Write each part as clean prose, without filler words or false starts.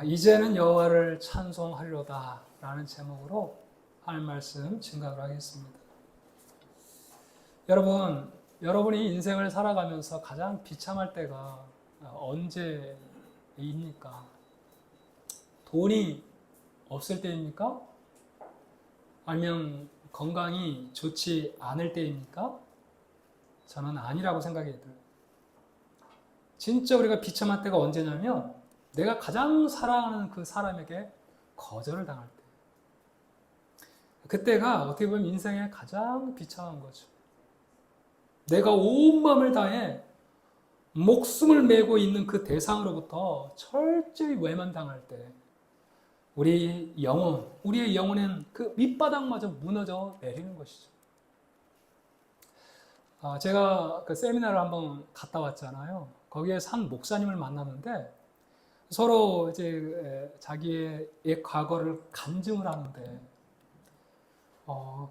이제는 여호와를 찬송하리로다 라는 제목으로 하나님 말씀 증거를 하겠습니다. 여러분이 인생을 살아가면서 가장 비참할 때가 언제입니까? 돈이 없을 때입니까? 아니면 건강이 좋지 않을 때입니까? 저는 아니라고 생각이 들어요. 진짜 우리가 비참할 때가 언제냐면 내가 가장 사랑하는 그 사람에게 거절을 당할 때. 그때가 어떻게 보면 인생의 가장 비참한 거죠. 내가 온 마음을 다해 목숨을 메고 있는 그 대상으로부터 철저히 외면당할 때 우리의 영혼은 그 밑바닥마저 무너져 내리는 것이죠. 제가 그 세미나를 한번 갔다 왔잖아요. 거기에서 한 목사님을 만났는데 서로 이제 자기의 옛 과거를 간증을 하는데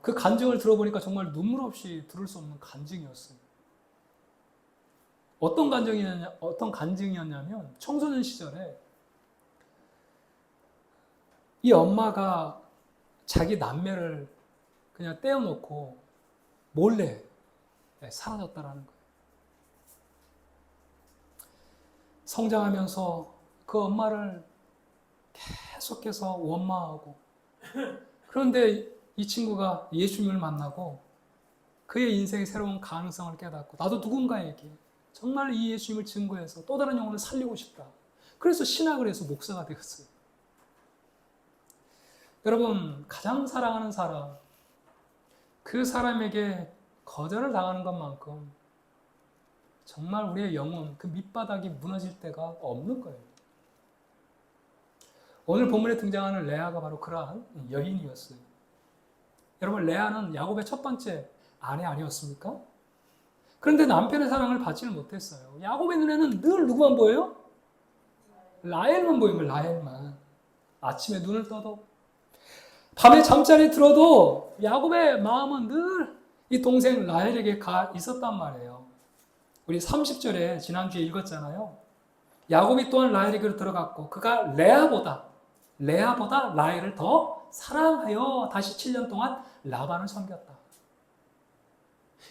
그 간증을 들어보니까 정말 눈물 없이 들을 수 없는 간증이었어요. 어떤 간증이었냐면 청소년 시절에 이 엄마가 자기 남매를 그냥 떼어놓고 몰래 사라졌다라는 거예요. 성장하면서 그 엄마를 계속해서 원망하고, 그런데 이 친구가 예수님을 만나고 그의 인생의 새로운 가능성을 깨닫고 나도 누군가에게 정말 이 예수님을 증거해서 또 다른 영혼을 살리고 싶다. 그래서 신학을 해서 목사가 되었어요. 여러분, 가장 사랑하는 사람, 그 사람에게 거절을 당하는 것만큼 정말 우리의 영혼, 그 밑바닥이 무너질 때가 없는 거예요. 오늘 본문에 등장하는 레아가 바로 그러한 여인이었어요. 여러분, 레아는 야곱의 첫 번째 아내 아니었습니까? 그런데 남편의 사랑을 받지는 못했어요. 야곱의 눈에는 늘 누구만 보여요? 라헬만 보이는 거예요. 라헬만. 아침에 눈을 떠도 밤에 잠자리에 들어도 야곱의 마음은 늘 이 동생 라헬에게 가 있었단 말이에요. 우리 30절에 지난주에 읽었잖아요. 야곱이 또한 라헬에게로 들어갔고 그가 레아보다 라헬을 더 사랑하여 다시 7년 동안 라반을 섬겼다.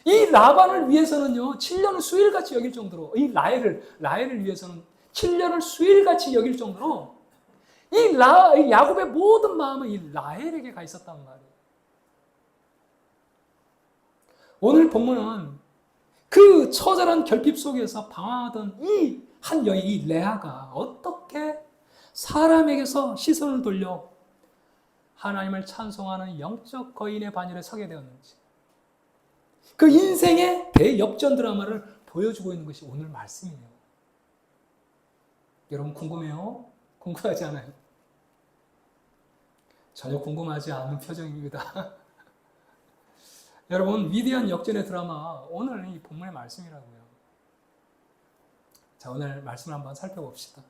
이 라반을 위해서는요, 7년을 수일같이 여길 정도로, 이 라헬을 위해서는 7년을 수일같이 여길 정도로 이 야곱의 모든 마음은 이 라헬에게 가 있었단 말이에요. 오늘 본문은 그 처절한 결핍 속에서 방황하던 이 한 여인, 이 레아가 어떻게 사람에게서 시선을 돌려 하나님을 찬송하는 영적 거인의 반열에 서게 되었는지, 그 인생의 대역전 드라마를 보여주고 있는 것이 오늘 말씀이에요. 여러분 궁금해요? 궁금하지 않아요? 전혀 궁금하지 않은 표정입니다. 여러분, 위대한 역전의 드라마, 오늘 이 본문의 말씀이라고요. 자, 오늘 말씀을 한번 살펴봅시다.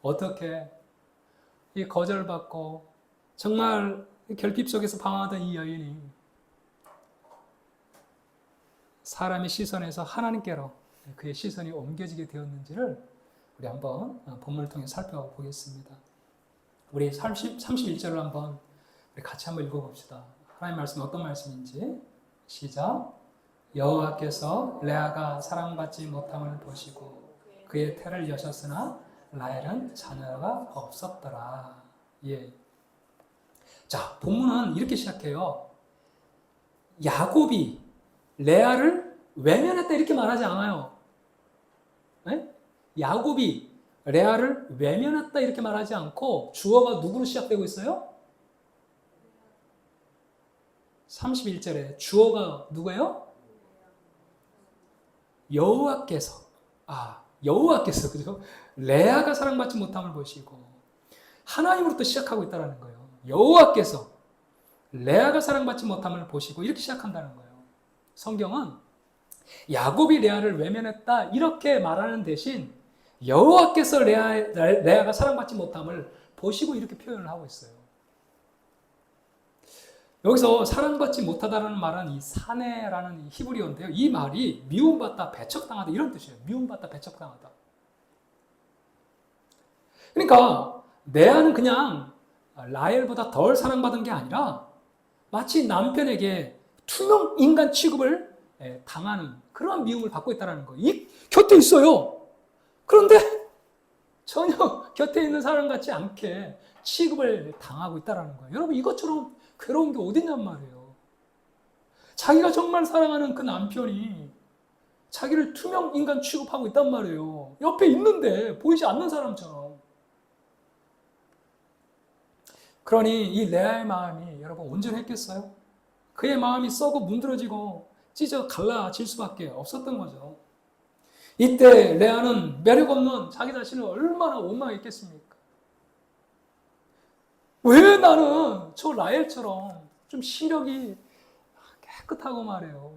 어떻게 이 거절받고 정말 결핍 속에서 방황하던 이 여인이 사람의 시선에서 하나님께로 그의 시선이 옮겨지게 되었는지를 우리 한번 본문을 통해 살펴보겠습니다. 우리 31절을 한번 우리 같이 한번 읽어봅시다. 하나님 말씀 어떤 말씀인지. 시작. 여호와께서 레아가 사랑받지 못함을 보시고 그의 태를 여셨으나 라헬은 자녀가 없었더라. 예. 자, 본문은 이렇게 시작해요. 야곱이 레아를 외면했다 이렇게 말하지 않아요. 네? 야곱이 레아를 외면했다 이렇게 말하지 않고 주어가 누구로 시작되고 있어요? 31절에 주어가 누구예요? 여호와께서 그죠? 레아가 사랑받지 못함을 보시고 하나님으로부터 시작하고 있다는 거예요. 여호와께서 레아가 사랑받지 못함을 보시고 이렇게 시작한다는 거예요. 성경은 야곱이 레아를 외면했다 이렇게 말하는 대신 여호와께서 레아가 사랑받지 못함을 보시고 이렇게 표현을 하고 있어요. 여기서 사랑받지 못하다라는 말은 이 사내라는 히브리어인데요. 이 말이 미움받다, 배척당하다 이런 뜻이에요. 미움받다, 배척당하다. 그러니까 레아는 그냥 라헬보다 덜 사랑받은 게 아니라 마치 남편에게 투명 인간 취급을 당하는 그런 미움을 받고 있다는 거예요. 이 곁에 있어요. 그런데 전혀 곁에 있는 사람 같지 않게 취급을 당하고 있다는 거예요. 여러분, 이것처럼 괴로운 게 어딨냔 말이에요. 자기가 정말 사랑하는 그 남편이 자기를 투명 인간 취급하고 있단 말이에요. 옆에 있는데 보이지 않는 사람처럼. 그러니 이 레아의 마음이 여러분 온전했겠어요? 그의 마음이 썩어 문드러지고 찢어 갈라질 수밖에 없었던 거죠. 이때 레아는 매력 없는 자기 자신을 얼마나 원망했겠습니까? 왜 나는 저 라헬처럼 좀 시력이 깨끗하고 말이에요.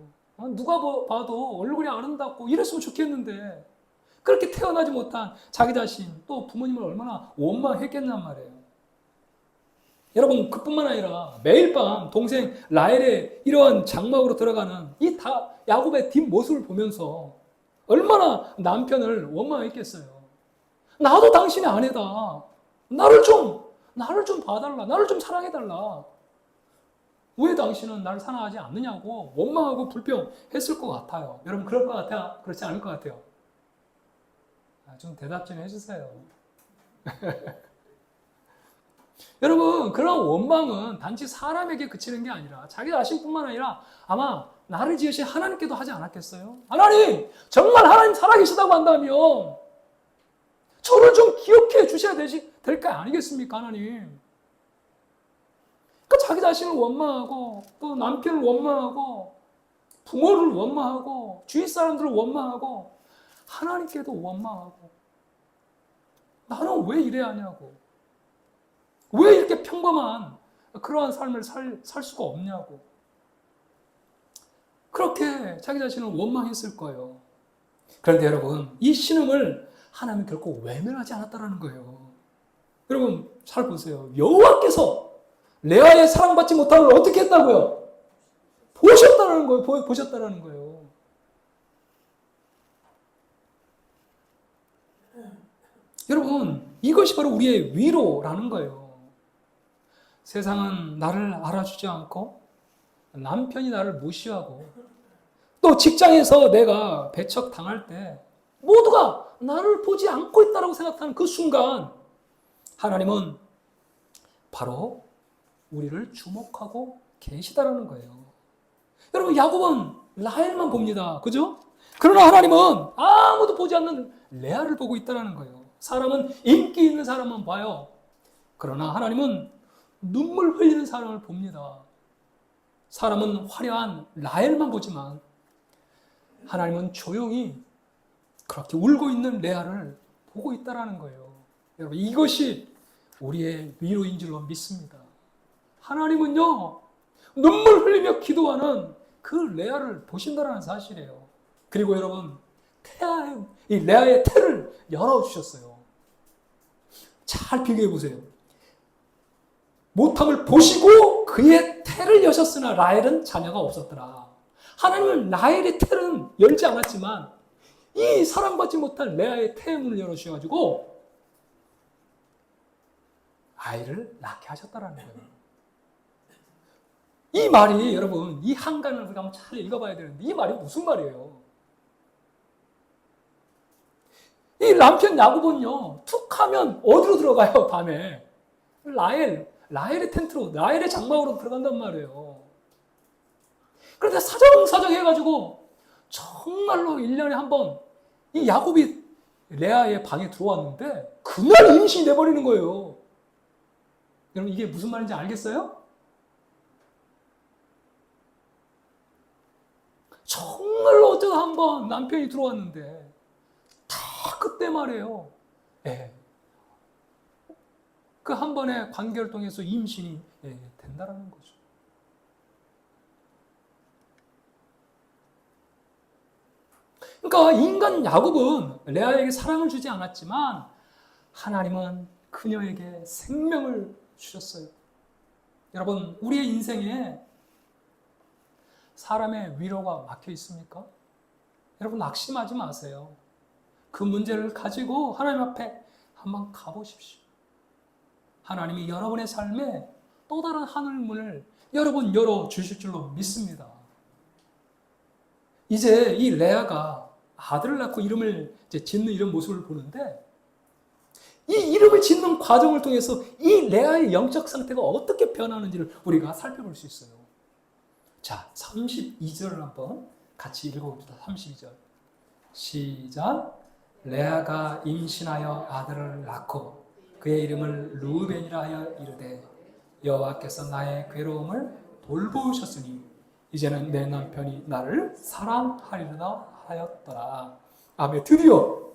누가 봐도 얼굴이 아름답고 이랬으면 좋겠는데 그렇게 태어나지 못한 자기 자신 또 부모님을 얼마나 원망했겠냔 말이에요. 여러분, 그뿐만 아니라 매일 밤 동생 라헬의 이러한 장막으로 들어가는 이 야곱의 뒷모습을 보면서 얼마나 남편을 원망했겠어요. 나도 당신의 아내다. 나를 좀 봐달라. 나를 좀 사랑해달라. 왜 당신은 나를 사랑하지 않느냐고 원망하고 불평했을 것 같아요. 여러분, 그럴 것 같아요? 그렇지 않을 것 같아요? 좀 대답 좀 해주세요. 여러분, 그런 원망은 단지 사람에게 그치는 게 아니라 자기 자신뿐만 아니라 아마 나를 지으신 하나님께도 하지 않았겠어요? 하나님, 정말 하나님 살아계시다고 한다면 저를 좀 기억해 주셔야 될 거 아니겠습니까, 하나님? 그러니까 자기 자신을 원망하고 또 남편을 원망하고 부모를 원망하고 주위 사람들을 원망하고 하나님께도 원망하고 나는 왜 이래야 하냐고, 왜 이렇게 평범한 그러한 삶을 살 수가 없냐고, 그렇게 자기 자신을 원망했을 거예요. 그런데 여러분, 이 신음을 하나님은 결코 외면하지 않았다는 거예요. 여러분, 잘 보세요. 여호와께서 레아의 사랑받지 못함을 어떻게 했다고요? 보셨다는 거예요. 보셨다는 거예요. 여러분, 이것이 바로 우리의 위로라는 거예요. 세상은 나를 알아주지 않고 남편이 나를 무시하고 또 직장에서 내가 배척당할 때 모두가 나를 보지 않고 있다고 생각하는 그 순간 하나님은 바로 우리를 주목하고 계시다라는 거예요. 여러분, 야곱은 라헬만 봅니다. 그죠? 그러나 하나님은 아무도 보지 않는 레아를 보고 있다는 거예요. 사람은 인기 있는 사람만 봐요. 그러나 하나님은 눈물 흘리는 사람을 봅니다. 사람은 화려한 라헬만 보지만 하나님은 조용히 그렇게 울고 있는 레아를 보고 있다는 거예요. 여러분, 이것이 우리의 위로인 줄로 믿습니다. 하나님은요, 눈물 흘리며 기도하는 그 레아를 보신다는 사실이에요. 그리고 여러분, 이 레아의 태를 열어주셨어요. 잘 비교해 보세요. 못함을 보시고 그의 태를 여셨으나 라헬은 자녀가 없었더라. 하나님은 라헬의 태는 열지 않았지만 이 사랑받지 못한 레아의 태의 문을 열어주셔가지고 아이를 낳게 하셨다라는 거예요. 이 말이 여러분, 이 한간을 우리가 한번 잘 읽어봐야 되는데 이 말이 무슨 말이에요? 이 남편 야곱은요, 툭 하면 어디로 들어가요? 밤에 라헬의 텐트로, 라헬의 장막으로 들어간단 말이에요. 그런데 사정사정 해가지고 정말로 1년에 한 번 이 야곱이 레아의 방에 들어왔는데 그날 임신이 돼버리는 거예요. 여러분, 이게 무슨 말인지 알겠어요? 정말로 어쩌다 한 번 남편이 들어왔는데 다 그때 말이에요. 그 한 번의 관계를 통해서 임신이 된다라는 거죠. 그러니까 인간 야곱은 레아에게 사랑을 주지 않았지만 하나님은 그녀에게 생명을 주셨어요. 여러분, 우리의 인생에 사람의 위로가 막혀 있습니까? 여러분, 낙심하지 마세요. 그 문제를 가지고 하나님 앞에 한번 가보십시오. 하나님이 여러분의 삶에 또 다른 하늘문을 여러분 열어주실 줄로 믿습니다. 이제 이 레아가 아들을 낳고 이름을 이제 짓는 이런 모습을 보는데 이 이름을 짓는 과정을 통해서 이 레아의 영적 상태가 어떻게 변하는지를 우리가 살펴볼 수 있어요. 자, 32절을 한번 같이 읽어봅시다. 32절. 시작. 레아가 임신하여 아들을 낳고 그의 이름을 르우벤이라 하여 이르되 여호와께서 나의 괴로움을 돌보셨으니 이제는 내 남편이 나를 사랑하리라 하였더라. 아멘. 드디어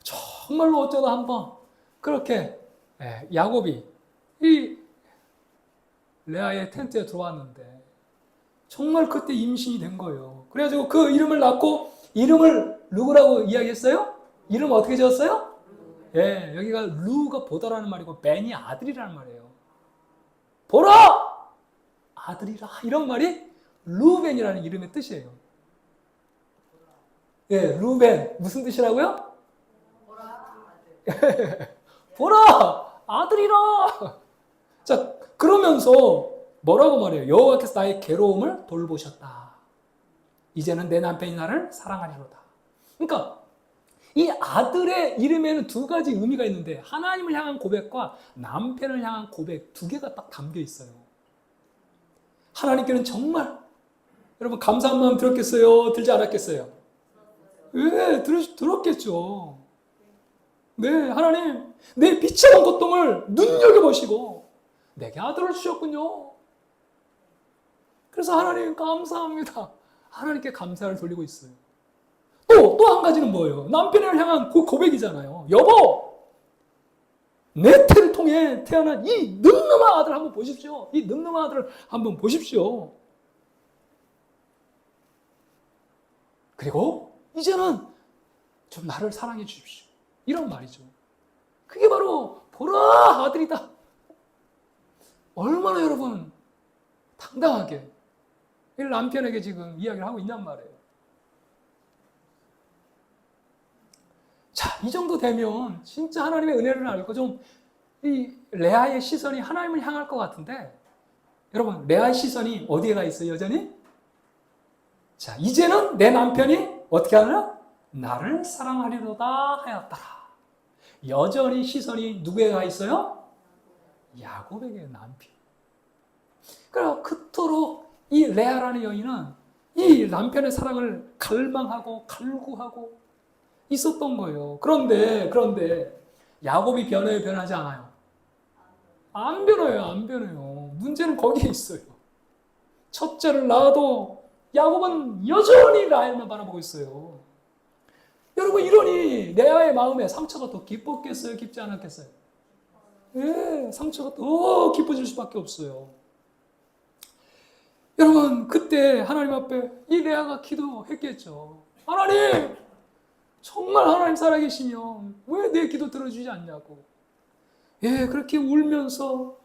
정말로 어쩌다 한번 그렇게 야곱이 이 레아의 텐트에 들어왔는데 정말 그때 임신이 된 거예요. 그래가지고 그 이름을 낳고 이름을 누구라고 이야기했어요? 이름 어떻게 지었어요? 예, 여기가 루가 보다라는 말이고 벤이 아들이라는 말이에요. 보라! 아들이라 이런 말이 루벤이라는 이름의 뜻이에요. 예, 루벤 무슨 뜻이라고요? 보라! 아들이라! 자, 그러면서 뭐라고 말해요? 여호와께서 나의 괴로움을 돌보셨다. 이제는 내 남편이 나를 사랑하리로다. 그러니까 이 아들의 이름에는 두 가지 의미가 있는데 하나님을 향한 고백과 남편을 향한 고백 두 개가 딱 담겨 있어요. 하나님께는 정말 여러분 감사한 마음 들었겠어요? 들지 않았겠어요? 네, 들었겠죠. 네, 하나님 내 비참한 고통을 눈여겨보시고 내게 아들을 주셨군요. 그래서 하나님 감사합니다. 하나님께 감사를 돌리고 있어요. 또 한 가지는 뭐예요? 남편을 향한 고백이잖아요. 여보, 내 태를 통해 태어난 이 늠름한 아들 한번 보십시오. 이 늠름한 아들을 한번 보십시오. 그리고 이제는 좀 나를 사랑해 주십시오. 이런 말이죠. 그게 바로 보라 아들이다. 얼마나 여러분 당당하게 이 남편에게 지금 이야기를 하고 있냔 말이에요. 자, 이 정도 되면 진짜 하나님의 은혜를 알고 좀 이 레아의 시선이 하나님을 향할 것 같은데 여러분 레아의 시선이 어디에 가 있어요 여전히? 자, 이제는 내 남편이 어떻게 하느냐? 나를 사랑하리로다 하였더라. 여전히 시선이 누구에 가 있어요? 야곱에게 남편. 그래서 그토록 이 레아라는 여인은 이 남편의 사랑을 갈망하고 갈구하고 있었던 거예요. 그런데 야곱이 변해요, 변하지 않아요? 안 변해요. 문제는 거기에 있어요. 첫째를 낳아도 야곱은 여전히 라헬만 바라보고 있어요. 여러분 이러니 레아의 마음에 상처가 더 깊었겠어요? 깊지 않았겠어요? 예, 상처가 더 깊어질 수밖에 없어요. 여러분 그때 하나님 앞에 이 레아가 기도했겠죠. 하나님! 정말 하나님 살아계시면 왜 내 기도 들어주지 않냐고. 예, 그렇게 울면서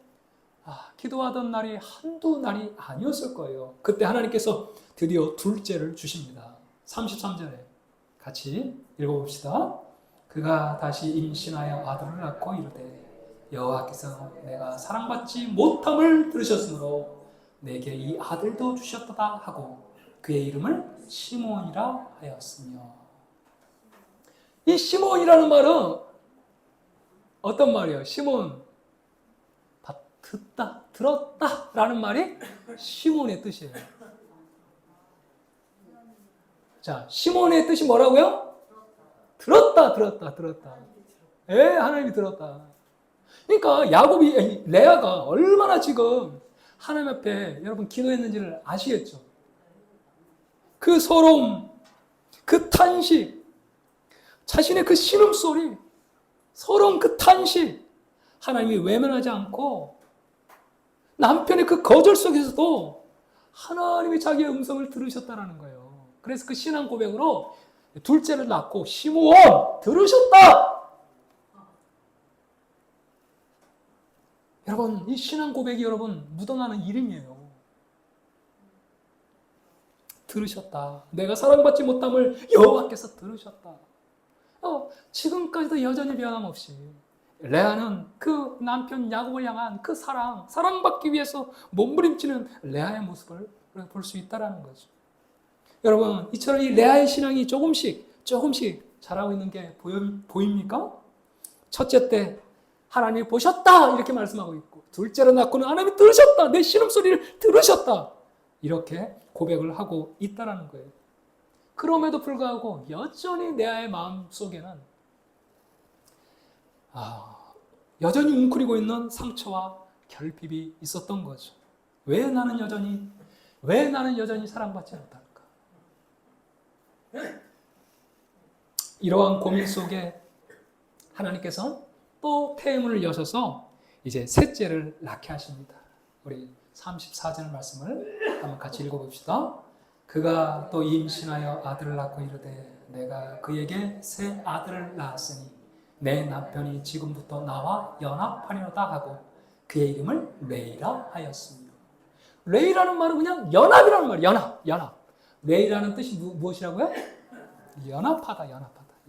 기도하던 날이 한두 날이 아니었을 거예요. 그때 하나님께서 드디어 둘째를 주십니다. 33절에 같이 읽어봅시다. 그가 다시 임신하여 아들을 낳고 이르되 여호와께서 내가 사랑받지 못함을 들으셨으므로 내게 이 아들도 주셨도다 하고 그의 이름을 시몬이라 하였으며. 이 시몬이라는 말은 어떤 말이에요? 시몬, 듣다, 들었다 라는 말이 시몬의 뜻이에요. 자, 시몬의 뜻이 뭐라고요? 들었다. 예, 하나님이 들었다. 그러니까 레아가 얼마나 지금 하나님 앞에 여러분 기도했는지를 아시겠죠? 그 서러움, 그 탄식, 자신의 그 신음소리, 서러운 그 탄식, 하나님이 외면하지 않고 남편의 그 거절 속에서도 하나님이 자기의 음성을 들으셨다는 거예요. 그래서 그 신앙 고백으로 둘째를 낳고 시므온 들으셨다. 여러분 이 신앙 고백이 여러분 묻어나는 이름이에요. 들으셨다. 내가 사랑받지 못함을 여호와께서 들으셨다. 지금까지도 여전히 변함없이 레아는 그 남편 야곱을 향한 그 사랑받기 위해서 몸부림치는 레아의 모습을 볼 수 있다는 거죠. 여러분, 이처럼 이 레아의 신앙이 조금씩 자라고 있는 게 보입니까? 첫째 때 하나님이 보셨다 이렇게 말씀하고 있고, 둘째로 낳고는 하나님이 들으셨다, 내 신음소리를 들으셨다 이렇게 고백을 하고 있다는 거예요. 그럼에도 불구하고 여전히 레아의 마음 속에는 여전히 웅크리고 있는 상처와 결핍이 있었던 거죠. 왜 나는 여전히 사랑받지 못할까? 이러한 고민 속에 하나님께서 또 태문을 여셔서 이제 셋째를 낳게 하십니다. 우리 34절 말씀을 한번 같이 읽어봅시다. 그가 또 임신하여 아들을 낳고 이르되 내가 그에게 새 아들을 낳았으니 내 남편이 지금부터 나와 연합하리로다 하고 그의 이름을 레이라 하였습니다. 레이라는 말은 그냥 연합이라는 말이에요. 연합. 레이라는 뜻이 무엇이라고요? 연합하다.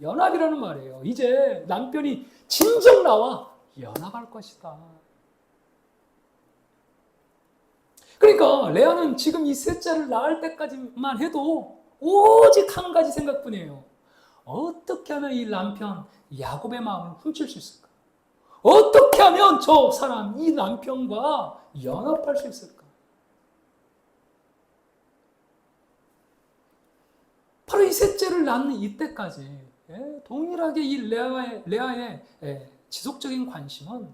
연합이라는 말이에요. 이제 남편이 진정 나와 연합할 것이다. 그러니까 레아는 지금 이 셋째를 낳을 때까지만 해도 오직 한 가지 생각뿐이에요. 어떻게 하면 이 남편 야곱의 마음을 훔칠 수 있을까? 어떻게 하면 저 사람 이 남편과 연합할 수 있을까? 바로 이 셋째를 낳는 이때까지 동일하게 이 레아의 지속적인 관심은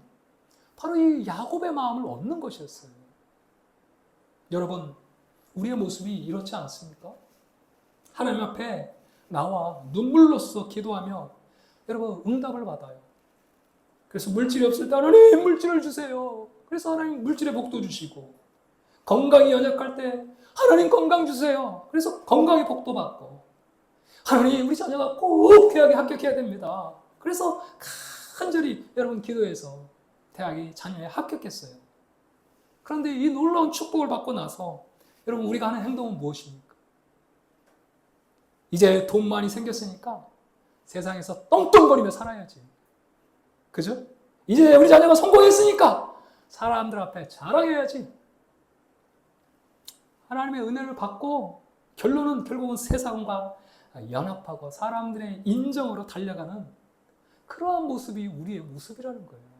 바로 이 야곱의 마음을 얻는 것이었어요. 여러분, 우리의 모습이 이렇지 않습니까? 하나님 앞에 나와 눈물로써 기도하며 여러분 응답을 받아요. 그래서 물질이 없을 때 하나님 물질을 주세요. 그래서 하나님 물질의 복도 주시고, 건강이 연약할 때 하나님 건강 주세요. 그래서 건강의 복도 받고, 하나님 우리 자녀가 꼭 대학에 합격해야 됩니다. 그래서 간절히 여러분 기도해서 대학에 자녀에 합격했어요. 그런데 이 놀라운 축복을 받고 나서 여러분 우리가 하는 행동은 무엇입니까? 이제 돈 많이 생겼으니까 세상에서 떵떵거리며 살아야지. 그죠? 이제 우리 자녀가 성공했으니까 사람들 앞에 자랑해야지. 하나님의 은혜를 받고 결국은 세상과 연합하고 사람들의 인정으로 달려가는 그러한 모습이 우리의 모습이라는 거예요.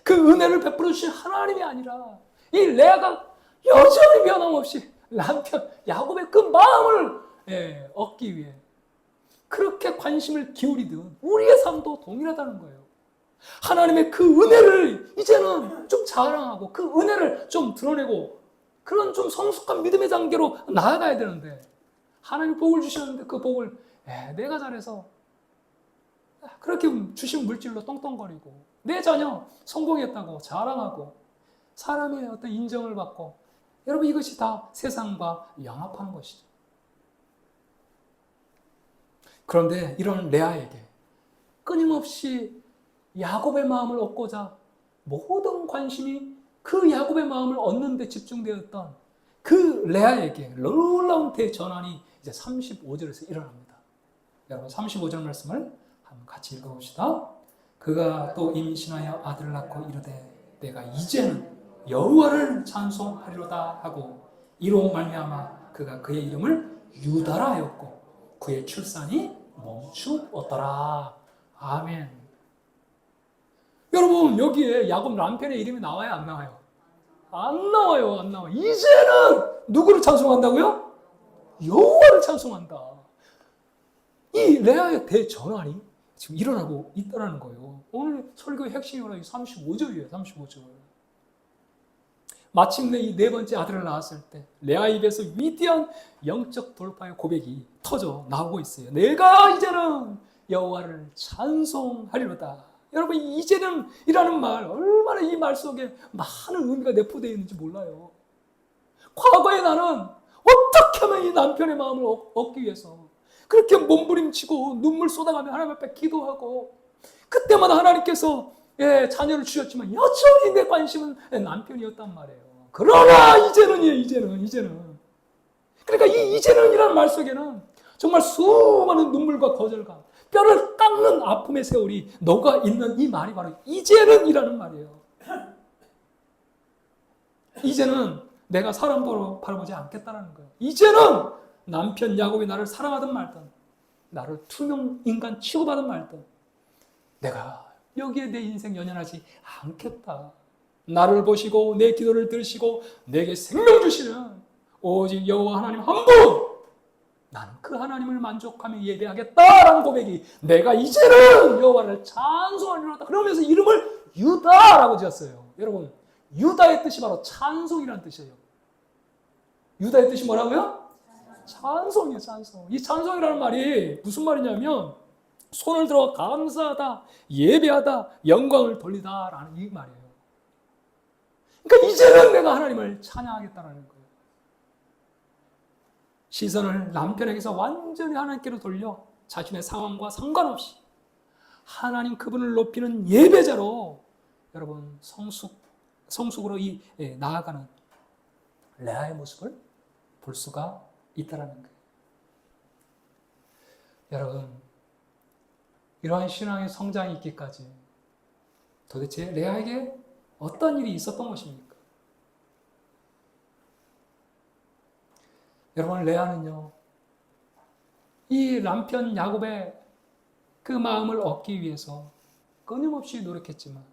그 은혜를 베풀어 주신 하나님이 아니라 이 레아가 여전히 변함없이 남편 야곱의 그 마음을 얻기 위해 그렇게 관심을 기울이듯 우리의 삶도 동일하다는 거예요. 하나님의 그 은혜를 이제는 좀 자랑하고 그 은혜를 좀 드러내고 그런 좀 성숙한 믿음의 단계로 나아가야 되는데, 하나님 복을 주셨는데 그 복을 내가 잘해서 그렇게 주신 물질로 떵떵거리고 내 자녀 성공했다고 자랑하고 사람의 어떤 인정을 받고, 여러분 이것이 다 세상과 연합하는 것이죠. 그런데 이런 레아에게 끊임없이 야곱의 마음을 얻고자 모든 관심이 그 야곱의 마음을 얻는 데 집중되었던 그 레아에게 놀라운 대전환이 이제 35절에서 일어납니다. 여러분 35절 말씀을 한번 같이 읽어봅시다. 그가 또 임신하여 아들을 낳고 이르되 내가 이제는 여호와를 찬송하리로다 하고 이로 말미암아 그가 그의 이름을 유다라 하였고 그의 출산이 멈추었더라. 아멘. 여러분 여기에 야곱 남편의 이름이 나와요, 안 나와요? 안 나와요. 이제는 누구를 찬송한다고요? 여호와를 찬송한다. 이 레아의 대전환이 지금 일어나고 있다는 거예요. 오늘 설교의 핵심이 35절이에요. 35절. 마침내 이 네 번째 아들을 낳았을 때 레아 입에서 위대한 영적 돌파의 고백이 터져 나오고 있어요. 내가 이제는 여호와를 찬송하리로다. 여러분 이제는 이라는 말 얼마나 이 말 속에 많은 의미가 내포되어 있는지 몰라요. 과거에 나는 어떻게 하면 이 남편의 마음을 얻기 위해서 그렇게 몸부림치고 눈물 쏟아가며 하나님 앞에 기도하고 그때마다 하나님께서 자녀를 주셨지만 여전히 내 관심은 남편이었단 말이에요. 그러나 이제는 그러니까 이 이제는이라는 말 속에는 정말 수많은 눈물과 거절감, 뼈를 깎는 아픔의 세월이 너가 있는 이 말이 바로 이제는 이라는 말이에요. 이제는 내가 사람 바라보지 않겠다는 거예요. 이제는 남편 야곱이 나를 사랑하든 말든 나를 투명 인간 취급하든 말든 내가 여기에 내 인생 연연하지 않겠다. 나를 보시고 내 기도를 들으시고 내게 생명 주시는 오직 여호와 하나님 한 분, 나는 그 하나님을 만족하며 예배하겠다라는 고백이 내가 이제는 여호와를 찬송하리로다. 그러면서 이름을 유다라고 지었어요. 여러분, 유다의 뜻이 바로 찬송이라는 뜻이에요. 유다의 뜻이 뭐라고요? 찬송이에요. 찬송. 이 찬송이라는 말이 무슨 말이냐면 손을 들어 감사하다, 예배하다, 영광을 돌리다라는 이 말이에요. 그러니까 이제는 내가 하나님을 찬양하겠다라는 거예요. 시선을 남편에게서 완전히 하나님께로 돌려 자신의 상황과 상관없이 하나님 그분을 높이는 예배자로 여러분 성숙으로 나아가는 레아의 모습을 볼 수가 있다라는 거예요. 여러분, 이러한 신앙의 성장이 있기까지 도대체 레아에게 어떤 일이 있었던 것입니까? 여러분, 레아는요, 이 남편 야곱의 그 마음을 얻기 위해서 끊임없이 노력했지만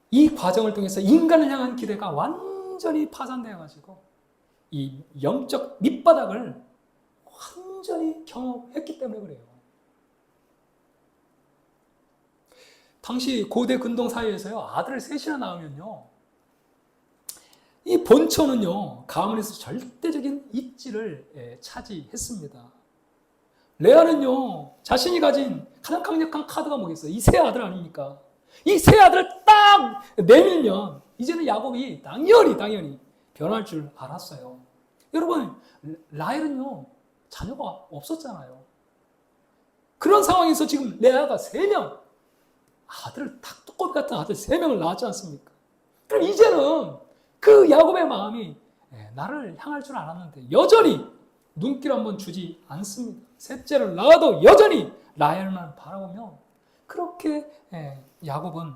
이 과정을 통해서 인간을 향한 기대가 완전히 파산되어가지고 이 영적 밑바닥을 완전히 경험했기 때문에 그래요. 당시 고대 근동 사회에서요, 아들을 셋이나 낳으면요, 이 본처는요, 가문에서 절대적인 입지를 차지했습니다. 레아는요, 자신이 가진 가장 강력한 카드가 뭐겠어요? 이 세 아들 아닙니까? 이 세 아들을 딱 내밀면 이제는 야곱이 당연히 변할 줄 알았어요. 여러분, 라헬은요, 자녀가 없었잖아요. 그런 상황에서 지금 레아가 3명, 아들을 닭두꺼비 같은 아들 3명을 낳았지 않습니까? 그럼 이제는 그 야곱의 마음이 나를 향할 줄 알았는데 여전히 눈길 한번 주지 않습니다. 셋째를 낳아도 여전히 라헬만 바라보며 그렇게 야곱은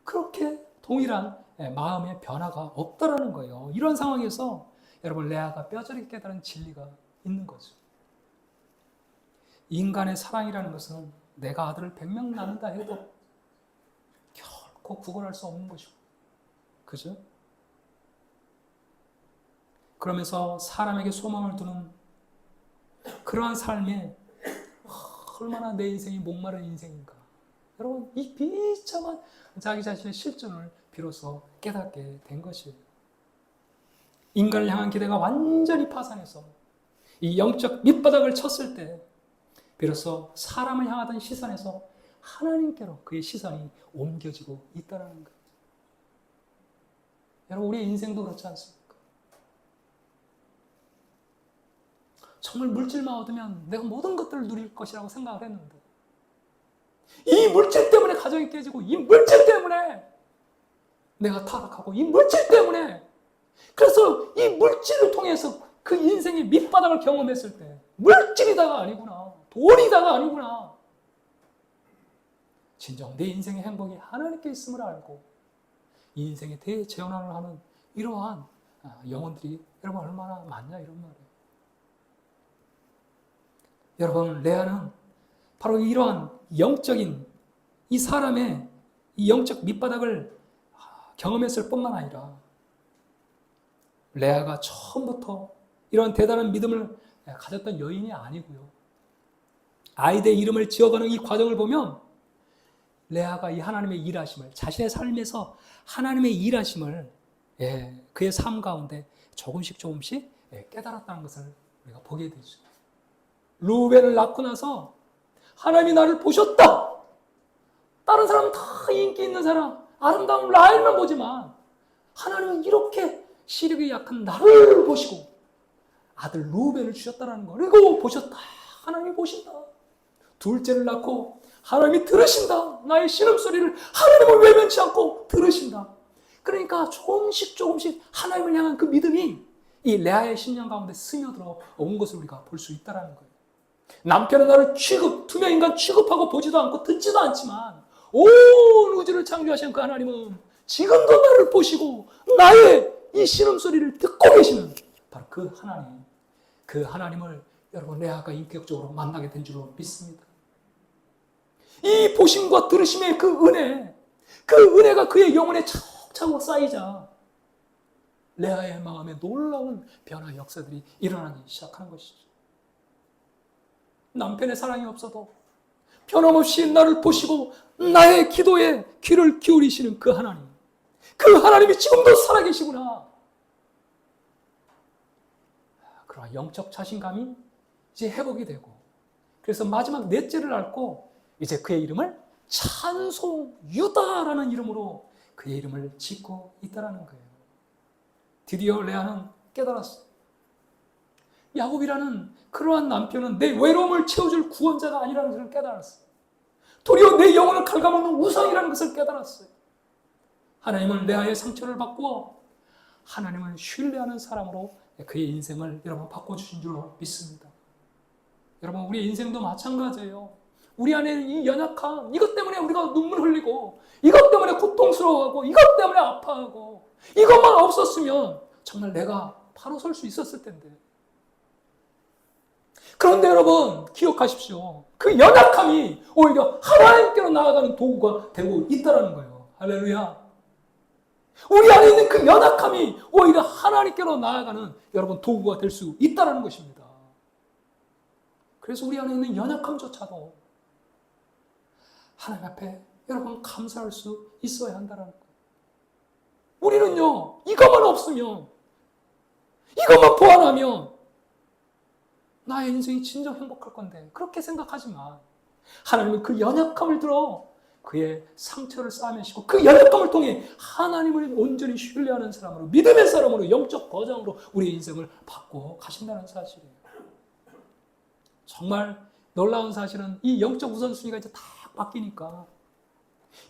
그렇게 동일한 마음의 변화가 없다라는 거예요. 이런 상황에서 여러분, 레아가 뼈저리게 깨달은 진리가 있는 거죠. 인간의 사랑이라는 것은 내가 아들을 100명 낳는다 해도 결코 구걸할 수 없는 것이고, 그죠? 그러면서 사람에게 소망을 두는 그러한 삶에 얼마나 내 인생이 목마른 인생인가. 여러분, 이 비참한 자기 자신의 실존을 비로소 깨닫게 된 것이에요. 인간을 향한 기대가 완전히 파산해서 이 영적 밑바닥을 쳤을 때 비로소 사람을 향하던 시선에서 하나님께로 그의 시선이 옮겨지고 있다는 거예요. 여러분, 우리의 인생도 그렇지 않습니까? 정말 물질만 얻으면 내가 모든 것들을 누릴 것이라고 생각을 했는데 이 물질 때문에 가정이 깨지고 이 물질 때문에 내가 타락하고 이 물질 때문에 그래서 이 물질을 통해서 그 인생의 밑바닥을 경험했을 때 물질이다가 아니구나, 돈이다가 아니구나, 진정 내 인생의 행복이 하나님께 있음을 알고 인생에 대재현환을 하는 이러한 영혼들이 여러분 얼마나 많냐 이런 말이에요. 여러분, 레아는 바로 이러한 영적인 이 사람의 이 영적 밑바닥을 경험했을 뿐만 아니라 레아가 처음부터 이런 대단한 믿음을 가졌던 여인이 아니고요. 아이들의 이름을 지어가는 이 과정을 보면 레아가 이 하나님의 일하심을, 자신의 삶에서 하나님의 일하심을 그의 삶 가운데 조금씩 깨달았다는 것을 우리가 보게 되죠. 루벤을 낳고 나서 하나님이 나를 보셨다. 다른 사람은 다 인기 있는 사람, 아름다운 라헬만 보지만 하나님은 이렇게 시력이 약한 나를 보시고 아들 루벤을 주셨다는 거. 그리고 보셨다. 하나님이 보신다. 둘째를 낳고 하나님이 들으신다. 나의 신음소리를 하나님을 외면치 않고 들으신다. 그러니까 조금씩 하나님을 향한 그 믿음이 이 레아의 심령 가운데 스며들어 온 것을 우리가 볼 수 있다는 거예요. 남편은 나를 투명인간 취급하고 보지도 않고 듣지도 않지만 온 우주를 창조하신 그 하나님은 지금도 나를 보시고 나의 이 신음소리를 듣고 계시는 바로 그 하나님을 여러분 레아가 인격적으로 만나게 된 줄로 믿습니다. 이 보심과 들으심의 그 은혜가 그의 영혼에 차곡차곡 쌓이자 레아의 마음에 놀라운 변화 역사들이 일어나기 시작하는 것이죠. 남편의 사랑이 없어도 변함없이 나를 보시고 나의 기도에 귀를 기울이시는 그 하나님이 지금도 살아계시구나. 그러나 영적 자신감이 이제 회복이 되고, 그래서 마지막 넷째를 앓고 이제 그의 이름을 찬송 유다라는 이름으로 그의 이름을 짓고 있다라는 거예요. 드디어 레아는 깨달았어. 야곱이라는 그러한 남편은 내 외로움을 채워줄 구원자가 아니라는 것을 깨달았어. 도리어 내 영혼을 갉아먹는 우상이라는 것을 깨달았어요. 하나님은 레아의 상처를 바꾸어 하나님을 신뢰하는 사람으로 그의 인생을 여러분 바꿔주신 줄로 믿습니다. 여러분, 우리의 인생도 마찬가지예요. 우리 안에 이 연약함, 이것 때문에 우리가 눈물 흘리고, 이것 때문에 고통스러워하고, 이것 때문에 아파하고, 이것만 없었으면 정말 내가 바로 설 수 있었을 텐데. 그런데 여러분 기억하십시오. 그 연약함이 오히려 하나님께로 나아가는 도구가 되고 있다는 거예요. 할렐루야. 우리 안에 있는 그 연약함이 오히려 하나님께로 나아가는 여러분 도구가 될 수 있다는 것입니다. 그래서 우리 안에 있는 연약함조차도 하나님 앞에 여러분 감사할 수 있어야 한다는 거예요. 우리는요, 이것만 없으면, 이것만 보완하면 나의 인생이 진정 행복할 건데 그렇게 생각하지만 하나님은 그 연약함을 들어 그의 상처를 쌓아내시고 그 연약함을 통해 하나님을 온전히 신뢰하는 사람으로, 믿음의 사람으로, 영적 거장으로 우리의 인생을 바꿔 가신다는 사실이에요. 정말 놀라운 사실은 이 영적 우선순위가 이제 다 바뀌니까,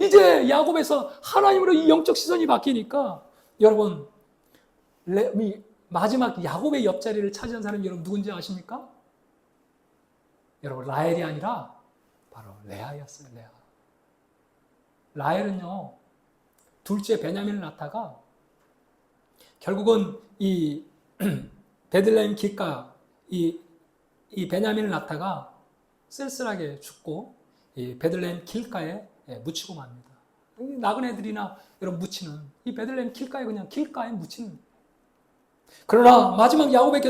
이제 야곱에서 하나님으로 이 영적 시선이 바뀌니까 여러분 마지막 야곱의 옆자리를 차지한 사람이 여러분 누군지 아십니까? 여러분 라헬이 아니라 바로 레아였어요. 라헬은요, 둘째 베냐민을 낳다가 결국은 이 베들레헴 길가 이 베냐민을 낳다가 쓸쓸하게 죽고 이 베들레헴 길가에 묻히고 맙니다. 나그네들이나 여러분 묻히는 이 베들레헴 길가에 그냥 길가에 묻히는. 그러나 마지막 야곱의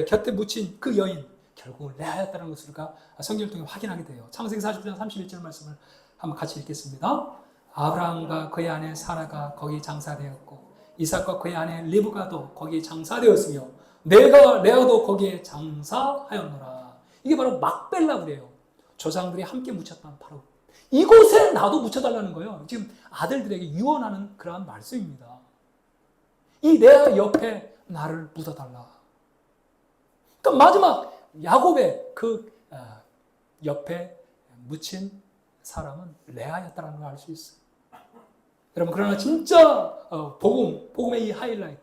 곁에 묻힌 그 여인 결국은 레아였다는 것을 우리가 성경을 통해 확인하게 돼요. 창세기 49장 31절 말씀을 한번 같이 읽겠습니다. 아브라함과 그의 아내 사라가 거기 장사되었고 이삭과 그의 아내 리브가도 거기에 장사되었으며 레아도 거기에 장사하였노라. 이게 바로 막벨라 그래요. 조상들이 함께 묻혔던 바로 이곳에 나도 묻혀달라는 거예요. 지금 아들들에게 유언하는 그러한 말씀입니다. 이 레아 옆에 나를 묻어달라. 그러니까 마지막 야곱의 그 옆에 묻힌 사람은 레아였다는 걸 알 수 있어요. 여러분, 그러나 진짜 복음의 이 하이라이트,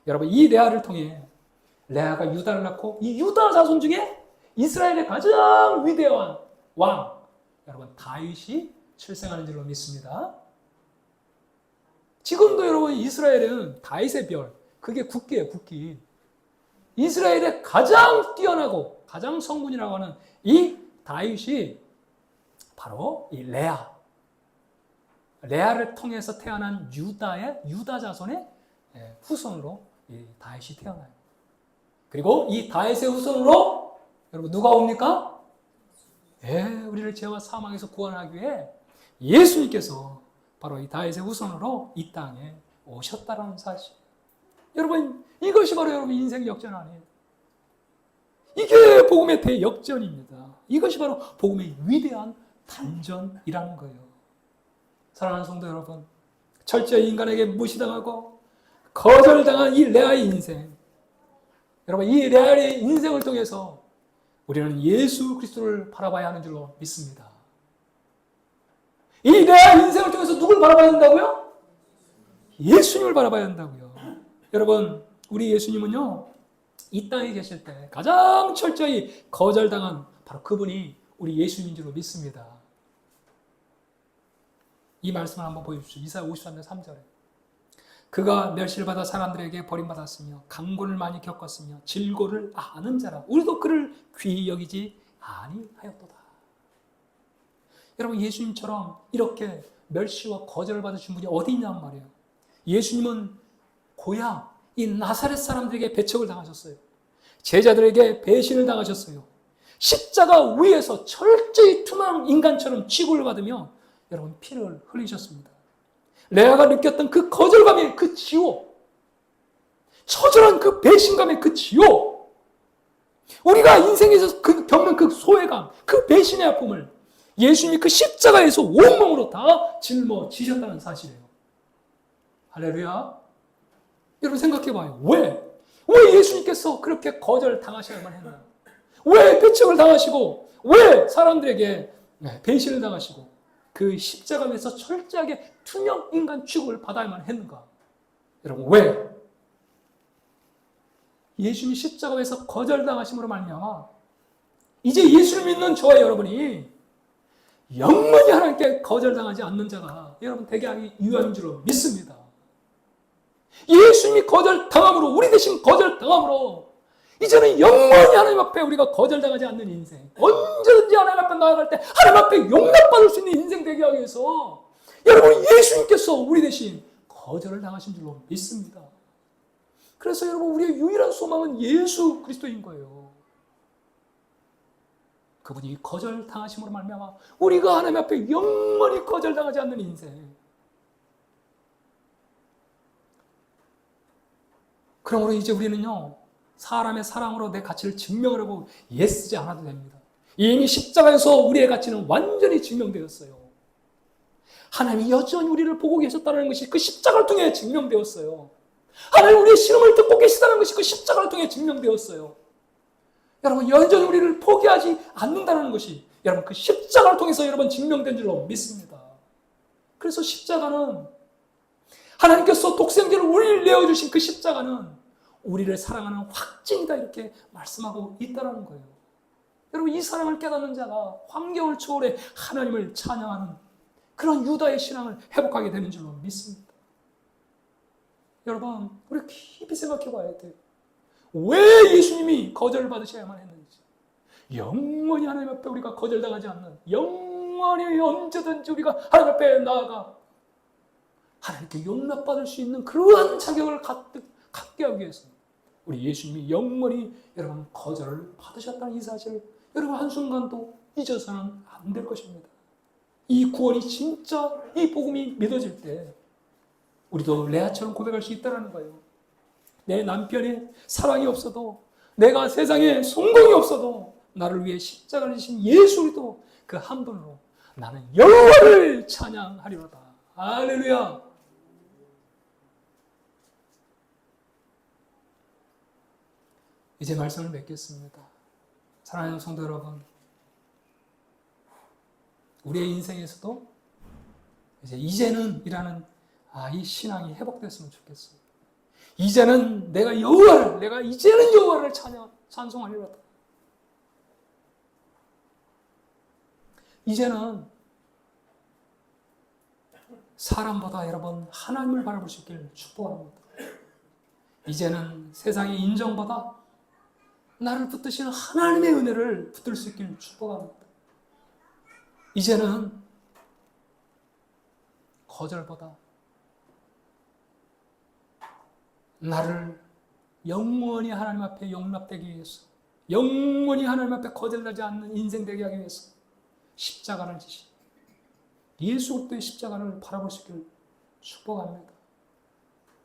여러분 이 레아를 통해 레아가 유다를 낳고 이 유다 자손 중에 이스라엘의 가장 위대한 왕, 여러분 다윗이 출생하는 줄로 믿습니다. 지금도 여러분 이스라엘은 다윗의 별, 그게 국기예요, 국기. 이스라엘의 가장 뛰어나고 가장 성군이라고 하는 이 다윗이 바로 이 레아를 통해서 태어난 유다 자손의 후손으로 이 다윗이 태어나요. 그리고 이 다윗의 후손으로 여러분 누가 옵니까? 우리를 죄와 사망에서 구원하기 위해 예수님께서 바로 이 다윗의 후손으로 이 땅에 오셨다는 사실. 여러분, 이것이 바로 여러분 인생 역전 아니에요. 이게 복음의 대역전입니다. 이것이 바로 복음의 위대한 단전이라는 거예요. 사랑하는 성도 여러분, 철저히 인간에게 무시당하고 거절당한 이 레아의 인생, 여러분 이 레아의 인생을 통해서 우리는 예수 그리스도를 바라봐야 하는 줄로 믿습니다. 이 레아 인생을 통해서 누굴 바라봐야 한다고요? 예수님을 바라봐야 한다고요. 여러분, 우리 예수님은요, 이 땅에 계실 때 가장 철저히 거절당한 바로 그분이 우리 예수님인 줄로 믿습니다. 이 말씀을 한번 보여주십시오. 이사야 53장 3절에. 그가 멸시를 받아 사람들에게 버림받았으며 강권을 많이 겪었으며 질고를 아는 자라. 우리도 그를 귀히 여기지 아니하였도다. 여러분, 예수님처럼 이렇게 멸시와 거절을 받으신 분이 어디 있냔 말이에요. 예수님은 고향 이 나사렛 사람들에게 배척을 당하셨어요. 제자들에게 배신을 당하셨어요. 십자가 위에서 철저히 투망 인간처럼 취급을 받으며 여러분 피를 흘리셨습니다. 레아가 느꼈던 그 거절감의 그 지옥, 처절한 그 배신감의 그 지옥, 우리가 인생에서 겪는 그 소외감, 그 배신의 아픔을 예수님이 그 십자가에서 온몸으로 다 짊어지셨다는 사실이에요. 할렐루야. 여러분 생각해봐요. 왜 예수님께서 그렇게 거절당하셔야만 했나요? 왜 배척을 당하시고, 왜 사람들에게 배신을 당하시고, 그 십자가에서 철저하게 투명 인간 취급을 받아야만 했는가? 여러분, 왜? 예수님이 십자가에서 거절당하심으로 말미암아 이제 예수를 믿는 저와 여러분이 영원히 하나님께 거절당하지 않는 자가 여러분 되게 유효한 줄로 믿습니다. 예수님이 거절당함으로, 우리 대신 거절당함으로 이제는 영원히 하나님 앞에 우리가 거절당하지 않는 인생, 언제든지 하나님 앞에 나아갈 때 하나님 앞에 용납받을 수 있는 인생 되게 하기 위해서 여러분 예수님께서 우리 대신 거절을 당하신 줄로 믿습니다. 그래서 여러분 우리의 유일한 소망은 예수 그리스도인 거예요. 그분이 거절당하심으로 말미암아 우리가 하나님 앞에 영원히 거절당하지 않는 인생. 그러므로 이제 우리는요, 사람의 사랑으로 내 가치를 증명을 하고 애쓰지 않아도 됩니다. 이미 십자가에서 우리의 가치는 완전히 증명되었어요. 하나님이 여전히 우리를 보고 계셨다는 것이 그 십자가를 통해 증명되었어요. 하나님 우리의 신음을 듣고 계시다는 것이 그 십자가를 통해 증명되었어요. 여러분 여전히 우리를 포기하지 않는다는 것이 여러분 그 십자가를 통해서 여러분 증명된 줄로 믿습니다. 그래서 십자가는 하나님께서 독생자를 우리를 내어주신 그 십자가는 우리를 사랑하는 확증이다 이렇게 말씀하고 있다는 거예요. 여러분 이 사랑을 깨닫는 자가 환경을 초월해 하나님을 찬양하는 그런 유다의 신앙을 회복하게 되는 줄로 믿습니다. 여러분 우리 깊이 생각해 봐야 돼요. 왜 예수님이 거절을 받으셔야만 했는지, 영원히 하나님 앞에 우리가 거절당하지 않는, 영원히 언제든지 우리가 하나님 앞에 나아가 하나님께 용납받을 수 있는 그러한 자격을 갖게 하기 위해서 우리 예수님이 영원히 여러분 거절을 받으셨다는 이 사실을 여러분 한순간도 잊어서는 안 될 것입니다. 이 구원이 진짜 이 복음이 믿어질 때 우리도 레아처럼 고백할 수 있다는 거예요. 내 남편의 사랑이 없어도, 내가 세상에 성공이 없어도 나를 위해 십자가를 지신 예수 그리스도 그 한 분으로 나는 여호와를 찬양하리로다. 할렐루야. 이제 말씀을 맺겠습니다. 사랑하는 성도 여러분, 우리의 인생에서도 이제는 이라는 이 신앙이 회복됐으면 좋겠어요. 이제는 내가 이제는 여호와를 찬송하리로다. 이제는 사람보다 여러분 하나님을 바라볼 수 있기를 축복합니다. 이제는 세상의 인정보다 나를 붙드시는 하나님의 은혜를 붙들 수 있기를 축복합니다. 이제는 거절보다 나를 영원히 하나님 앞에 용납되기 위해서, 영원히 하나님 앞에 거절나지 않는 인생 되게 하기 위해서 십자가를 지신 예수 그리스도의 십자가를 바라볼 수 있기를 축복합니다.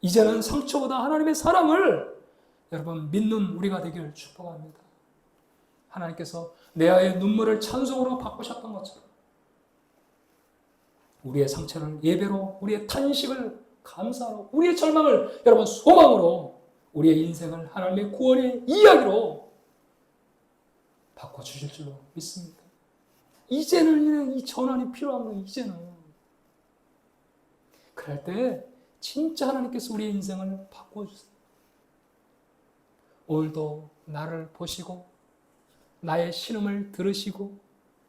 이제는 상처보다 하나님의 사랑을 여러분 믿는 우리가 되기를 축복합니다. 하나님께서 레아의 눈물을 찬송으로 바꾸셨던 것처럼 우리의 상처를 예배로, 우리의 탄식을 감사로, 우리의 절망을 여러분 소망으로, 우리의 인생을 하나님의 구원의 이야기로 바꿔주실 줄로 믿습니다. 이제는 이 전환이 필요한 거예요. 이제는. 그럴 때 진짜 하나님께서 우리의 인생을 바꿔주세요. 오늘도 나를 보시고 나의 신음을 들으시고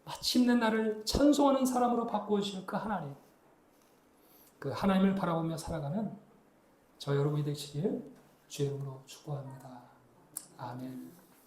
마침내 나를 찬송하는 사람으로 바꾸어주실 그 하나님, 그 하나님을 바라보며 살아가는 저 여러분이 되시길 주의 이름으로 축복합니다. 아멘.